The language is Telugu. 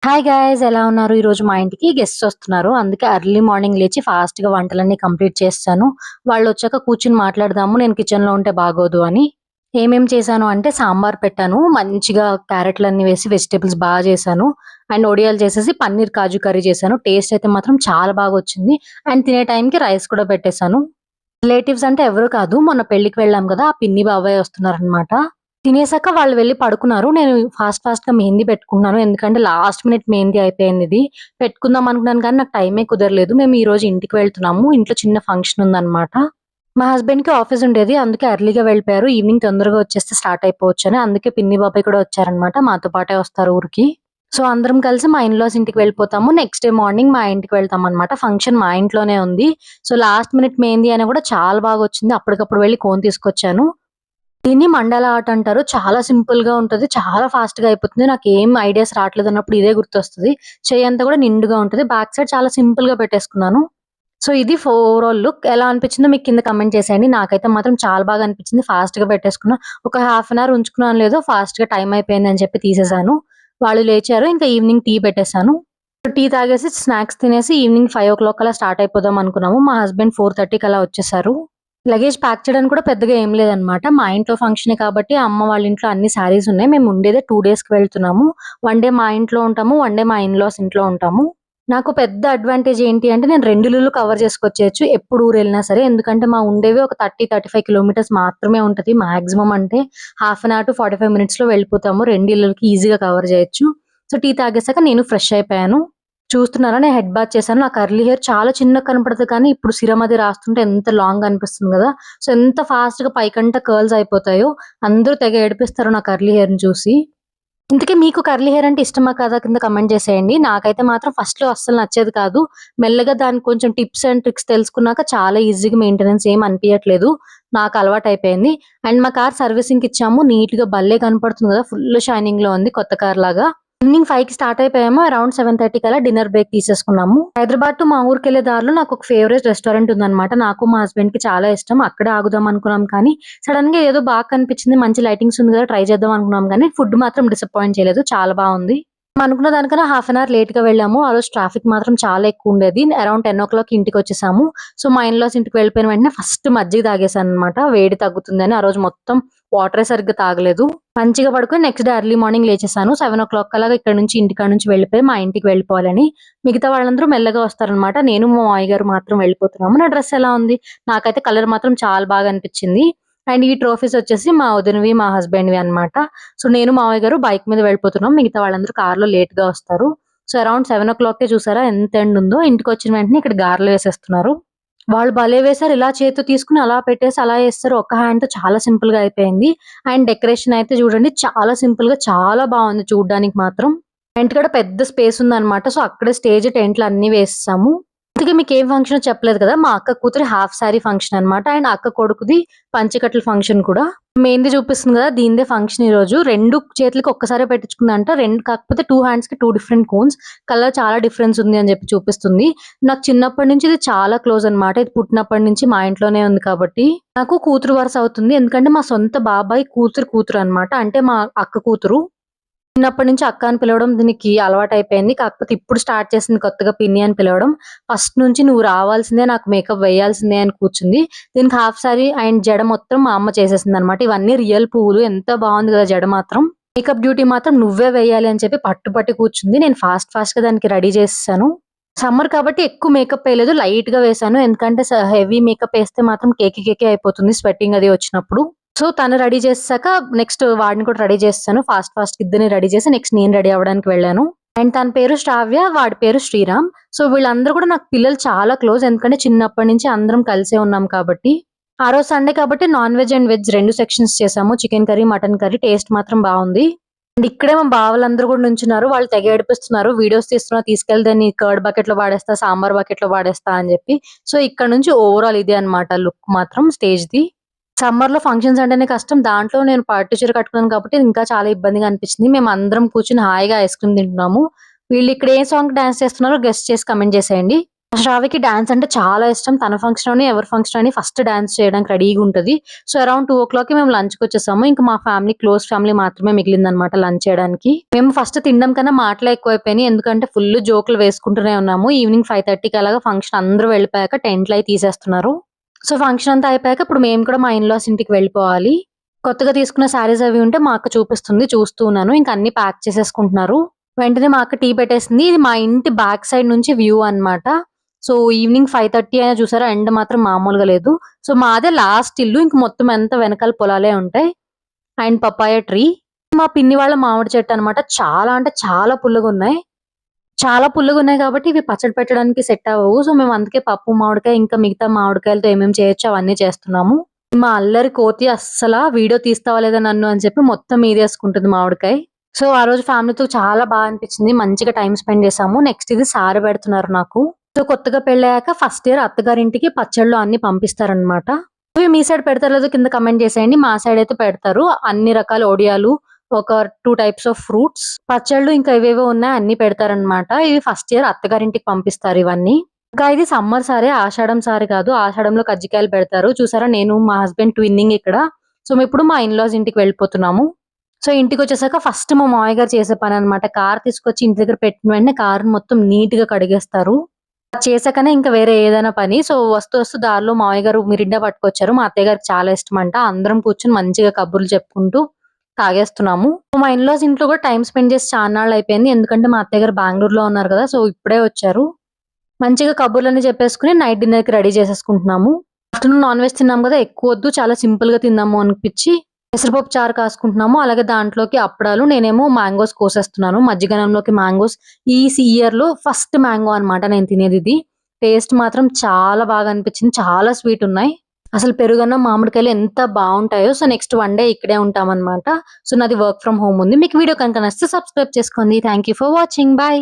హాయ్ గైస్, ఎలా ఉన్నారు? ఈరోజు మా ఇంటికి గెస్ట్స్ వస్తున్నారు. అందుకే ఎర్లీ మార్నింగ్ లేచి ఫాస్ట్‌గా వంటలన్నీ కంప్లీట్ చేసేసాను. వాళ్ళొచ్చాక కూర్చొని మాట్లాడదాము, నేను కిచెన్‌లో ఉంటే బాగోదు అని. ఏమేం చేశాను అంటే సాంబార్ పెట్టాను. మంచిగా క్యారెట్‌లన్నీ వేసి వెజిటబుల్స్ చేశాను. అండ్ ఒడియాలు చేసేసి పన్నీర్ కాజు కర్రీ చేశాను. టేస్ట్ అయితే మాత్రం చాలా బాగొచ్చింది. అండ్ తినే టైంకి రైస్ కూడా పెట్టేసాను. రిలేటివ్స్ అంటే ఎవరు కాదు. మొన్న పెళ్ళికి వెళ్ళాం గదా! ఆ పిన్ని, బాబాయ్ వస్తున్నారనమాట. తినేసాక వాళ్ళు వెళ్లి పడుకున్నారు. నేను ఫాస్ట్‌గా మెహందీ పెట్టుకున్నాను. ఎందుకంటే లాస్ట్ మినిట్ మెహందీ అయిపోయిందిది. పెట్టుకుందాం అనుకున్నాను కానీ నాకు టైమే కుదరలేదు. మేము ఈరోజు ఇంటికి వెళ్తున్నాము. ఇంట్లో చిన్న ఫంక్షన్ ఉందనమాట. మా హస్బెండ్‌కి ఆఫీస్ ఉండేది. అందుకే ఎర్లీగా వెళ్ళిపోయారు. ఈవినింగ్ తొందరగా వచ్చేస్తే స్టార్ట్ అయిపోవచ్చని. అందుకే పిన్ని, బాబాయ్ కూడా వచ్చారనమాట. మాతో పాటే వస్తారు ఊరికి. సో, అందరం కలిసి మా ఇన్‌లాస్ ఇంటికి వెళ్ళిపోతాము. నెక్స్ట్ డే మార్నింగ్ మా ఇంటికి వెళ్తామనమాట. ఫంక్షన్ మా ఇంట్లోనే ఉంది. సో, లాస్ట్ మినిట్ మెహందీ అయినా కూడా చాలా బాగొచ్చింది. అప్పటికప్పుడు వెళ్లి కోన్ తీసుకొచ్చాను. దీన్ని మండల ఆర్ట్ అంటారు. చాలా సింపుల్‌గా ఉంటది. చాలా ఫాస్ట్‌గా అయిపోతుంది. నాకేం ఐడియాస్ రావట్లేదన్నప్పుడు ఇదే గుర్తొస్తది. చెయ్యంతా కూడా నిండుగా ఉంటది. బ్యాక్ సైడ్ చాలా సింపుల్‌గా పెట్టేసుకున్నాను. సో, ఇది ఓవరాల్ లుక్. ఎలా అనిపించిందో మీకు కింద కామెంట్ చేసేయండి. నాకైతే మాత్రం చాలా బాగా అనిపించింది. ఫాస్ట్‌గా పెట్టేసుకున్నా. ఒక హాఫ్ అన్ అవర్ ఉంచుకున్నానో లేదో ఫాస్ట్‌గా టైం అయిపోయిందని చెప్పి తీసేసాను. వాళ్ళు లేచారు. ఇంకా ఈవినింగ్ టీ పెట్టేసాను. టీ తాగేసి స్నాక్స్ తినేసి ఈవినింగ్ 5:00 కల్లా స్టార్ట్ అయిపోదాం అనుకున్నాము. మా హస్బెండ్ 4:30 కల్లా వచ్చేసారు. లగేజ్ ప్యాక్ చేయడానికి కూడా పెద్దగా ఏం లేదనమాట. మా ఇంట్లో ఫంక్షనే కాబట్టి అమ్మ వాళ్ళ ఇంట్లో అన్ని శారీస్ ఉన్నాయి. మేము ఉండేదే 2 డేస్‌కి వెళ్తున్నాము. 1 డే మా ఇంట్లో ఉంటాము. 1 డే మా ఇన్‌లాస్ ఇంట్లో ఉంటాము. నాకు పెద్ద అడ్వాంటేజ్ ఏంటి అంటే నేను 2 ఇల్లులు కవర్ చేసుకొచ్చేయొచ్చు ఎప్పుడు ఊరెళ్ళినా సరే. ఎందుకంటే మా ఉండేవి ఒక 35 కిలోమీటర్స్ మాత్రమే ఉంటది. మాక్సిమం అంటే హాఫ్ అన్ అవర్ టు 45 మినిట్స్‌లో వెళ్ళిపోతాము. 2 ఇల్లులకి ఈజీగా కవర్ చేయొచ్చు. సో, టీ తాగేసాక నేను ఫ్రెష్ అయిపోయాను. చూస్తున్నారా నేను హెడ్ బాత్ చేశాను. నా కర్లీ హెయిర్ చాలా చిన్నగా కనపడతది కానీ, ఇప్పుడు సిరమ్ అది రాస్తుంటే ఎంత లాంగ్ అనిపిస్తుంది గదా! సో, ఎంత ఫాస్ట్‌గా పైకంటా కర్ల్స్ అయిపోతాయో. అందరూ తెగ ఏడిపిస్తారు నా కర్లీ హెయిర్‌ని చూసి. ఇంతకీ మీకు కర్లీ హెయిర్ అంటే ఇష్టమా కాదా కింద కామెంట్ చేసేయండి. నాకైతే మాత్రం ఫస్ట్‌లో అస్సలు నచ్చేది కాదు. మెల్లగా దానికి కొంచెం టిప్స్ అండ్ ట్రిక్స్ తెలుసుకున్నాక చాలా ఈజీగా మెయింటెనెన్స్ ఏం అనిపియట్లేదు. నాకు అలవాటయిపోయింది. అండ్ మా కార్ సర్వీసింగ్‌కి ఇచ్చాము. నీట్‌గా భలే కనపడుతుంది గదా! ఫుల్ షైనింగ్‌లో ఉంది కొత్త కార్‌లాగా. ఈవినింగ్ 5కి స్టార్ట్ అయిపోయాము. అరౌండ్ 7:30 కల్లా డిన్నర్ బ్రేక్ తీసేసుకున్నాము. హైదరాబాద్ టు మా ఊరికెళ్ళే దారిలో నాకొక ఫేవరెట్ రెస్టారెంట్ ఉందనమాట. నాకు మా హస్బెండ్‌కి చాలా ఇష్టం. అక్కడే ఆగుదాం అనుకున్నాం కానీ, సడెన్‌గా ఏదో బాగా కనిపించింది. మంచి లైటింగ్స్ ఉంది కదా! ట్రై చేద్దాం అనుకున్నాం గానీ, ఫుడ్ మాత్రం డిసప్పాయింట్ చేయలేదు. చాలా బావుంది. అనుకున్న దానికన్నా హాఫ్ అన్ అవర్ లేట్‌గా వెళ్ళాము. ఆ రోజు ట్రాఫిక్ మాత్రం చాలా ఎక్కువుండేది. అరౌండ్ 10:00కి ఇంటికొచ్చేసాము. సో, మా ఇన్‌లాస్ ఇంటికి వెళ్ళిపోయిన వెంటనే ఫస్ట్ మజ్జిగ తాగేసాననమాట. వేడి తగ్గుతుందని. ఆ రోజు మొత్తం వాటరే సరిగ్గా తాగలేదు. మంచిగా పడుకొని నెక్స్ట్ డే ఎర్లీ మార్నింగ్ లేచేసాను. 7:00 కల్లా ఇక్కడ నుంచి ఇంటికాడ నుంచి వెళ్ళిపోయి మా ఇంటికి వెళ్ళిపోవాలని. మిగతా వాళ్ళందరూ మెల్లగా వస్తారనమాట. నేను, మా మావయ్య గారు మాత్రం వెళ్ళిపోతున్నాము. నా డ్రెస్ ఎలా ఉంది? నాకైతే కలర్ మాత్రం చాలా బాగా అనిపిచ్చింది. అండ్ ఈ ట్రోఫీస్ వచ్చేసి మా వదినవి, మా హస్బెండ్‌వి అన్నమాట. సో, నేను, మావయ్య గారు బైక్ మీద వెళ్ళిపోతున్నాం. మిగతా వాళ్ళందరూ కార్‌లో లేట్‌గా వస్తారు. సో, అరౌండ్ 7:00కే చూసారా ఎంత ఎండుందో. ఇంటికొచ్చిన వెంటనే ఇక్కడ గారెలు వేసేస్తున్నారు. వాళ్ళు భలే వేశారు. ఇలా చేత్తో తీసుకొని అలా పెట్టేసి అలా ఏస్తారు. ఒక్క హ్యాండ్‌తో చాలా సింపుల్‌గా అయిపోయింది. అండ్ డెకరేషన్ అయితే చూడండి చాలా సింపుల్‌గా చాలా బావుంది చూడ్డానికి మాత్రం. ఇంటికాడ పెద్ద స్పేస్ ఉందన్నమాట. సో, అక్కడే స్టేజ్, టెంట్లు అన్నీ వేసేసాము. ఇంతకీ మీకేం ఫంక్షనో చెప్పలేదు కదా! మా అక్క కూతురి హాఫ్ సారీ ఫంక్షన్ అన్నమాట. అండ్ అక్క కొడుకుది పంచెకట్ల ఫంక్షన్ కూడా. మెహందీ చూపిస్తుంది కదా! దీనిదే ఫంక్షన్ ఈరోజు. 2 చేతులకి ఒక్కసారే పెట్టించుకుందంట. 2 కాకపోతే 2 హ్యాండ్స్‌కి 2 డిఫరెంట్ కోన్స్. కలర్ చాలా డిఫరెన్స్ ఉంది అని చెప్పి చూపిస్తుంది. నాకు చిన్నప్పటి నుంచి ఇది చాలా క్లోజ్ అన్నమాట. ఇది పుట్టినప్పటి నుంచి మా ఇంట్లోనే ఉంది కాబట్టి. నాకు కూతురు వరుస అవుతుంది. ఎందుకంటే మా సొంత బాబాయ్ కూతురు అన్నమాట. అంటే మా అక్క కూతురు. చిన్నప్పటి నుంచి అక్క అని పిలవడం దీనికి అలవాటయిపోయింది. కాకపోతే ఇప్పుడు స్టార్ట్ చేసింది కొత్తగా పిన్ని అని పిలవడం. ఫస్ట్ నుంచి "నువ్వు రావాల్సిందే, నాకు మేకప్ వేయాల్సిందే" అని కూర్చుంది. దీనికి హాఫ్ సారీ అండ్ జడ మొత్తం మా అమ్మ చేసేసిందనమాట. ఇవన్నీ రియల్ పువ్వులు. ఎంత బావుంది కదా జడ మాత్రం. మేకప్ డ్యూటీ మాత్రం నువ్వే వేయాలి అని చెప్పి పట్టు కూర్చుంది. నేను ఫాస్ట్‌గా దానికి రెడీ చేసేసాను. సమ్మర్ కాబట్టి ఎక్కువ మేకప్ ఏయలేదు. లైట్‌గా వేశాను. ఎందుకంటే హెవీ మేకప్ ఏస్తే మాత్రం కేకి అయిపోతుంది స్వెట్టింగ్ అది వచ్చినప్పుడు. సో, తను రెడీ చేసేసాక నెక్స్ట్ వాడిని కూడా రెడీ చేసేసాను. ఫాస్ట్‌గా ఇద్దరిని రెడీ చేసి నెక్స్ట్ నేను రెడీ అవ్వడానికి వెళ్ళాను. అండ్ తన పేరు శ్రావ్య, వాడి పేరు శ్రీరామ్. సో, వీళ్ళందరూ కూడా నాకు పిల్లలు చాలా క్లోజ్. ఎందుకంటే చిన్నప్పటి నుంచి అందరం కలిసే ఉన్నాం కాబట్టి. ఆ రోజు సండే కాబట్టి non veg and veg 2 sections చేసాము. Chicken curry, mutton curry taste మాత్రం బావుంది. అండ్ ఇక్కడే మా బావలందరూ కూడా నుంచున్నారు. వాళ్ళు తెగ ఏడిపిస్తున్నారు. వీడియోస్ తీస్తున్నా తీసుకెళ్తే నీ కర్డ్ బకెట్‌లో వాడేస్తా, సాంబార్ బకెట్‌లో వాడేస్తా అని చెప్పి. సో, ఇక్కడ నుంచి ఓవరాల్ ఇదే అన్నమాట లుక్ మాత్రం స్టేజ్‌ది. సమ్మర్‌లో ఫంక్షన్స్ అంటేనే కష్టం. దాంట్లో నేను పట్టు చీర కట్టుకున్నాను కాబట్టి ఇంకా చాలా ఇబ్బందిగా అనిపించింది. మేమందరం కూర్చొని హాయిగా ఐస్ క్రీమ్ తింటున్నాము. వీళ్ళు ఇక్కడ ఏ సాంగ్‌కి డాన్స్ చేస్తున్నారో గెస్ చేసి కామెంట్ చేసేయండి. శ్రావ్యకి డాన్స్ అంటే చాలా ఇష్టం. తన ఫంక్షన్ అని, ఎవరి ఫంక్షన్ అని ఫస్ట్ డాన్స్ చేయడానికి రెడీగా ఉంటది. సో, అరౌండ్ 2:00కి మేము లంచ్‌కొచ్చేసాము. ఇంక మా ఫ్యామిలీ, క్లోజ్ ఫ్యామిలీ మాత్రమే మిగిలిందనమాట లంచ్ చేయడానికి. మేము ఫస్ట్ తినడం కన్నా మాటలే ఎక్కువైపోయినాయి. ఎందుకంటే ఫుల్ జోకులు వేసుకుంటూనే ఉన్నాము. ఈవినింగ్ 5:30కి అలాగా ఫంక్షన్ అందరూ వెళ్ళిపోయాక టెంట్‌లయి తీసేస్తున్నారు. సో, ఫంక్షన్ అంతా అయిపోయాక ఇప్పుడు మేము కూడా మా ఇన్‌లాస్ ఇంటికి వెళ్ళిపోవాలి. కొత్తగా తీసుకున్న శారీస్ అవి ఉంటే మా అక్క చూపిస్తుంది. చూస్తూ ఉన్నాను. ఇంక అన్నీ ప్యాక్ చేసేసుకుంటున్నారు. వెంటనే మా అక్క టీ పెట్టేసింది. ఇది మా ఇంటి బ్యాక్ సైడ్ నుంచి వ్యూ అన్నమాట. సో, ఈవినింగ్ 5:30 అయినా చూసారా ఎండ మాత్రం మామూలుగా లేదు. సో, మాదే లాస్ట్ ఇల్లు. ఇంక మొత్తం అంతా వెనకాల పొలాలే ఉంటాయి. And papaya tree. మా పిన్ని వాళ్ళ మామిడి చెట్టు అన్నమాట. చాలా అంటే చాలా పుల్లగున్నాయి. చాలా పుల్లగున్నాయి కాబట్టి ఇవి పచ్చడి పెట్టడానికి సెట్ అవ్వవు. సో, మేము అందుకే పప్పు మామిడికాయ ఇంకా మిగతా మామిడికాయలతో ఏమేమి చేయొచ్చో అవన్నీ చేస్తున్నాము. మా అల్లరి కోతి అస్సల వీడియో తీస్తావా లేదా నన్ను అని చెప్పి మొత్తం మీదేసుకుంటుంది మామిడికాయ. సో, ఆ రోజు ఫ్యామిలీతో చాలా అనిపించింది. మంచిగా టైమ్ స్పెండ్ చేశాము. నెక్స్ట్ ఇది సారె పెడుతున్నారు నాకు. సో, కొత్తగా పెళ్ళయ్యాక ఫస్ట్ ఇయర్ అత్తగారింటికి పచ్చళ్ళు అన్నీ పంపిస్తారనమాట. ఇవి మీ సైడ్ పెడతారో లేదో కింద కామెంట్ చేసేయండి. మా సైడ్ అయితే పెడతారు. అన్ని రకాల ఒడియాలు, ఒక 2 టైప్స్ ఆఫ్ ఫ్రూట్స్, పచ్చళ్ళు ఇంకా ఏవేవో ఉన్నాయి అన్నీ పెడతారనమాట. ఇవి ఫస్ట్ ఇయర్ అత్తగారింటికి పంపిస్తారు ఇవన్నీ. ఇంకా ఇది సమ్మర్ సారే, ఆషాఢం సారే కాదు. ఆషాఢంలో కజ్జికాయలు పెడతారు. చూసారా నేను మా హస్బెండ్ ట్విన్నింగ్ ఇక్కడ. సో, మేమిప్పుడు మా ఇన్‌లాస్ ఇంటికి వెళ్ళిపోతున్నాము. సో, ఇంటికొచ్చేసాక ఫస్ట్ మా మామయ్య గారు చేసే పననమాట. కారు తీసుకొచ్చి ఇంటి దగ్గర పెట్టిన వెంటనే కారుని మొత్తం నీట్‌గా కడిగేస్తారు. అది చేసాకనే ఇంకా వేరే ఏదైనా పని. సో, వస్తూ దారిలో మామయ్య గారు మిరిండా పట్టుకొచ్చారు. మా అత్తయ్య గారికి చాలా ఇష్టమంట. అందరం కూర్చొని మంచిగా కబుర్లు చెప్పుకుంటూ తాగేస్తున్నాము. మా ఇన్‌లాస్ ఇంట్లో కూడా టైమ్ స్పెండ్ చేసి చాన్నాళ్ళయిపోయింది. ఎందుకంటే మా అత్తయ్య గారు బెంగుళూరులో ఉన్నారు కదా! సో, ఇప్పుడే వచ్చారు. మంచిగా కబుర్లన్నీ చెప్పేసుకొని నైట్ డిన్నర్‌కి రెడీ చేసేసుకుంటున్నాము. ఆఫ్టర్‌నూన్ నాన్ వెజ్ తిన్నాం కదా! ఎక్కువొద్దు చాలా సింపుల్‌గా తిందాము అనిపిచ్చి పెసరపప్పు చారు కాసుకుంటున్నాము. అలాగే దాంట్లోకి అప్పడాలు. నేనేమో మ్యాంగోస్ కోసేస్తున్నాను. మజ్జిగన్నంలోకి మ్యాంగోస్ ఇయర్‌లో ఫస్ట్ మ్యాంగో అన్నమాట నేను తినేదిది. టేస్ట్ మాత్రం చాలా బాగా అనిపించింది. చాలా స్వీట్ ఉన్నాయి. అసలు పెరుగన్నం, మామిడికాయలు ఎంత బావుంటాయో. సో, నెక్స్ట్ వన్ డే ఇక్కడే ఉంటామన్నమాట. సో, నాది వర్క్ ఫ్రమ్ హోమ్ ఉంది. మీకు వీడియో కనుక నచ్చితే సబ్స్క్రైబ్ చేసుకోండి. Thank you for watching. By.